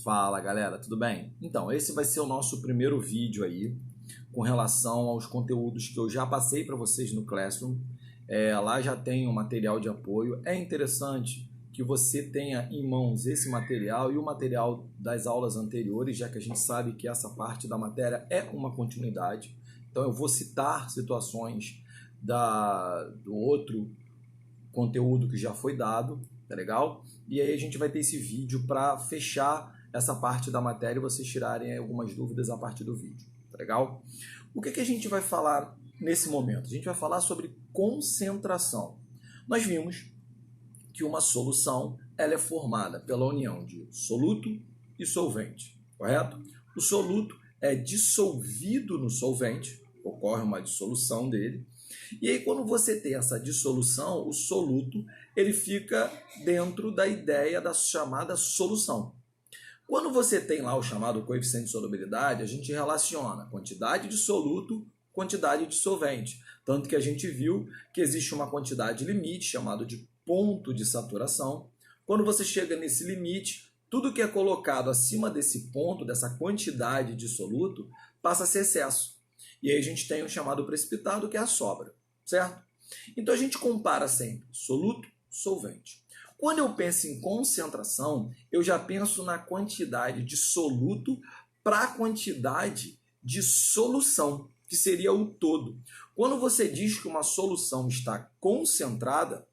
Fala galera, tudo bem? Então, esse vai ser o nosso primeiro vídeo aí com relação aos conteúdos que eu já passei para vocês no Classroom. Lá já tem um material de apoio. É interessante que você tenha em mãos esse material e o material das aulas anteriores, já que a gente sabe que essa parte da matéria é uma continuidade. Então eu vou citar situações do outro conteúdo que já foi dado, tá legal? E aí a gente vai ter esse vídeo para fechar essa parte da matéria e vocês tirarem algumas dúvidas a partir do vídeo, tá legal? O que a gente vai falar nesse momento? A gente vai falar sobre concentração. Nós vimos que uma solução ela é formada pela união de soluto e solvente, correto? O soluto é dissolvido no solvente, ocorre uma dissolução dele, e aí quando você tem essa dissolução, o soluto ele fica dentro da ideia da chamada solução. Quando você tem lá o chamado coeficiente de solubilidade, a gente relaciona quantidade de soluto, quantidade de solvente. Tanto que a gente viu que existe uma quantidade limite, chamado de ponto de saturação. Quando você chega nesse limite, tudo que é colocado acima desse ponto, dessa quantidade de soluto, passa a ser excesso. E aí a gente tem o chamado precipitado, que é a sobra, certo? Então a gente compara sempre soluto, solvente. Quando eu penso em concentração, eu já penso na quantidade de soluto para a quantidade de solução, que seria o todo. Quando você diz que uma solução está concentrada,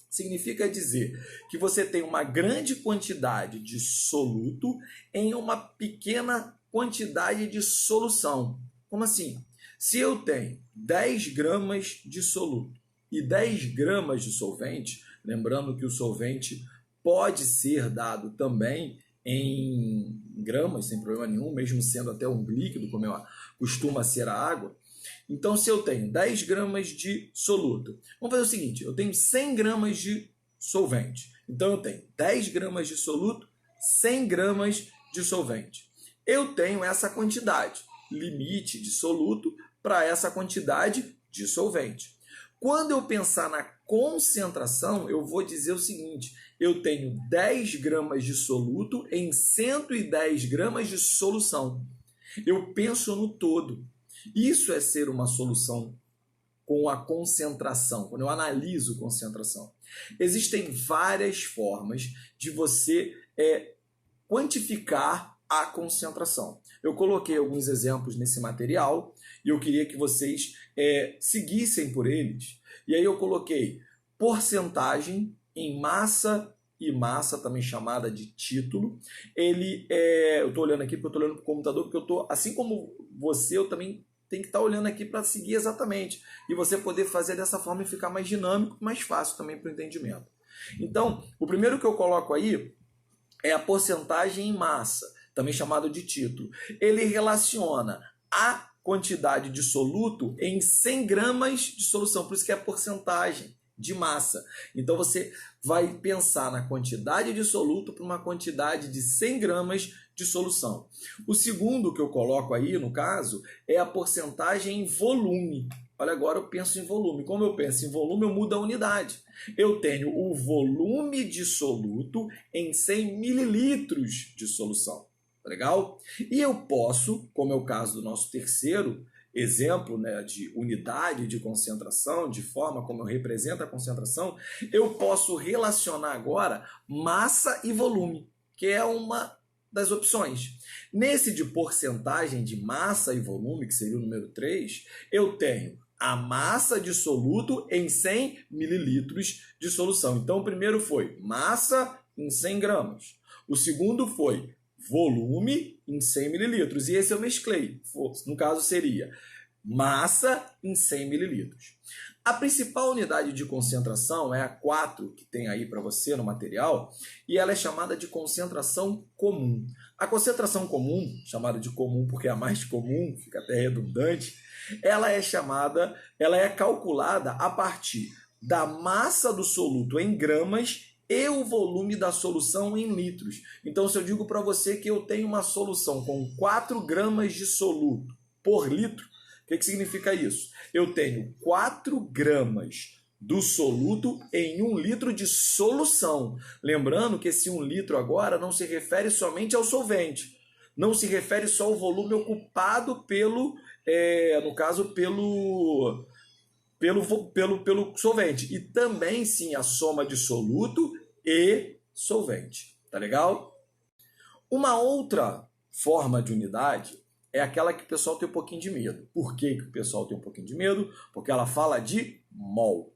significa dizer que você tem uma grande quantidade de soluto em uma pequena quantidade de solução. Como assim? Se eu tenho 10 gramas de soluto e 10 gramas de solvente, lembrando que o solvente pode ser dado também em gramas, sem problema nenhum, mesmo sendo até um líquido, como costuma ser a água. Então, se eu tenho 10 gramas de soluto, vamos fazer o seguinte, eu tenho 100 gramas de solvente. Então, eu tenho 10 gramas de soluto, 100 gramas de solvente. Eu tenho essa quantidade, limite de soluto para essa quantidade de solvente. Quando eu pensar na concentração, eu vou dizer o seguinte, eu tenho 10 gramas de soluto em 110 gramas de solução. Eu penso no todo. Isso é ser uma solução com a concentração, quando eu analiso concentração. Existem várias formas de você quantificar a concentração. Eu coloquei alguns exemplos nesse material e eu queria que vocês seguissem por eles. E aí eu coloquei porcentagem em massa e massa, também chamada de título. Eu estou olhando aqui porque eu estou olhando para o computador, porque assim como você, eu também tenho que estar olhando aqui para seguir exatamente. E você poder fazer dessa forma e ficar mais dinâmico, mais fácil também para o entendimento. Então, o primeiro que eu coloco aí é a porcentagem em massa, também chamado de título. Ele relaciona a quantidade de soluto em 100 gramas de solução, por isso que é a porcentagem de massa. Então você vai pensar na quantidade de soluto para uma quantidade de 100 gramas de solução. O segundo que eu coloco aí, no caso, é a porcentagem em volume. Olha, agora eu penso em volume. Como eu penso em volume, eu mudo a unidade. Eu tenho o volume de soluto em 100 mililitros de solução. Legal? E eu posso, como é o caso do nosso terceiro exemplo, de unidade de concentração, de forma como eu represento a concentração, eu posso relacionar agora massa e volume, que é uma das opções. Nesse de porcentagem de massa e volume, que seria o número 3, eu tenho a massa de soluto em 100 mililitros de solução. Então, o primeiro foi massa em 100 gramas. O segundo foi volume em 100 mililitros. E esse eu mesclei. No caso, seria massa em 100 mililitros. A principal unidade de concentração é a 4, que tem aí para você no material, e ela é chamada de concentração comum. A concentração comum, chamada de comum porque é a mais comum, fica até redundante, ela é calculada a partir da massa do soluto em gramas e o volume da solução em litros. Então, se eu digo para você que eu tenho uma solução com 4 gramas de soluto por litro, o que significa isso? Eu tenho 4 gramas do soluto em 1 litro de solução. Lembrando que esse 1 litro agora não se refere somente ao solvente, não se refere só ao volume ocupado pelo, no caso, pelo solvente, e também sim a soma de soluto e solvente, tá legal? Uma outra forma de unidade é aquela que o pessoal tem um pouquinho de medo. Por que o pessoal tem um pouquinho de medo? Porque ela fala de mol.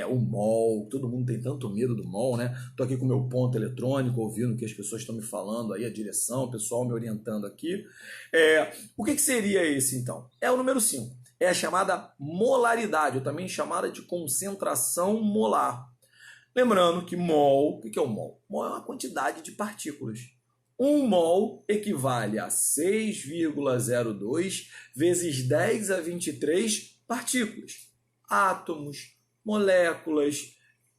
O mol, todo mundo tem tanto medo do mol, né? Tô aqui com o meu ponto eletrônico, ouvindo o que as pessoas estão me falando aí, a direção, o pessoal me orientando aqui. O que seria esse, então? É o número 5. É a chamada molaridade, ou também chamada de concentração molar. Lembrando que mol, o que é o mol? Mol é uma quantidade de partículas. 1 mol equivale a 6,02 vezes 10 a 23 partículas. Átomos, moléculas,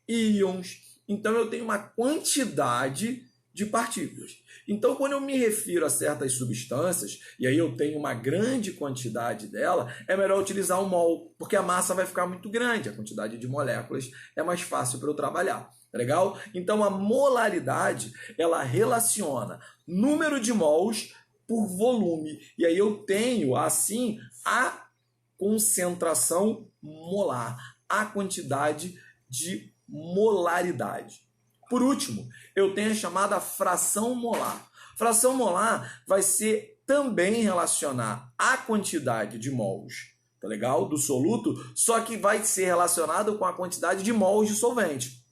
íons. Então, eu tenho uma quantidade de partículas. Então, quando eu me refiro a certas substâncias, e aí eu tenho uma grande quantidade dela, é melhor utilizar o mol, porque a massa vai ficar muito grande, a quantidade de moléculas é mais fácil para eu trabalhar. Legal? Então, a molaridade, ela relaciona número de mols por volume. E aí eu tenho, assim, a concentração molar, a quantidade de molaridade. Por último, eu tenho a chamada fração molar. Fração molar vai ser também relacionar a quantidade de mols, tá legal? Do soluto, só que vai ser relacionado com a quantidade de mols de solvente.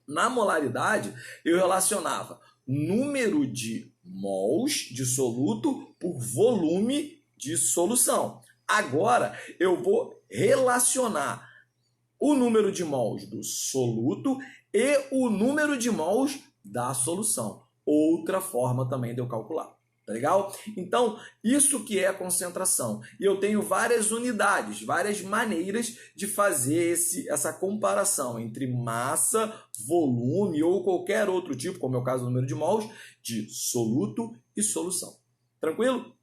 Na molaridade, eu relacionava número de mols de soluto por volume de solução. Agora, eu vou relacionar o número de mols do soluto e o número de mols da solução. Outra forma também de eu calcular. Tá legal? Então, isso que é a concentração. E eu tenho várias unidades, várias maneiras de fazer essa comparação entre massa, volume ou qualquer outro tipo, como é o caso do número de mols, de soluto e solução. Tranquilo?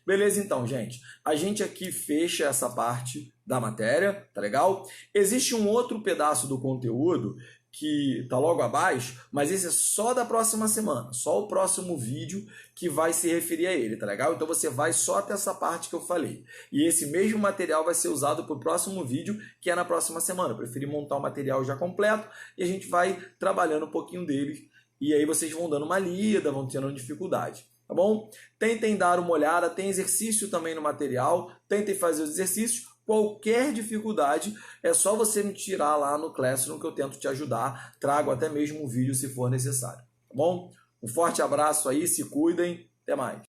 Beleza, então, gente. A gente aqui fecha essa parte da matéria, tá legal? Existe um outro pedaço do conteúdo que está logo abaixo, mas esse é só da próxima semana, só o próximo vídeo que vai se referir a ele, tá legal? Então você vai só até essa parte que eu falei. E esse mesmo material vai ser usado para o próximo vídeo, que é na próxima semana. Eu preferi montar o material já completo e a gente vai trabalhando um pouquinho deles. E aí vocês vão dando uma lida, vão tendo dificuldade, tá bom? Tentem dar uma olhada, tem exercício também no material, tentem fazer os exercícios. Qualquer dificuldade, é só você me tirar lá no Classroom que eu tento te ajudar. Trago até mesmo um vídeo se for necessário, tá bom? Um forte abraço aí, se cuidem, até mais.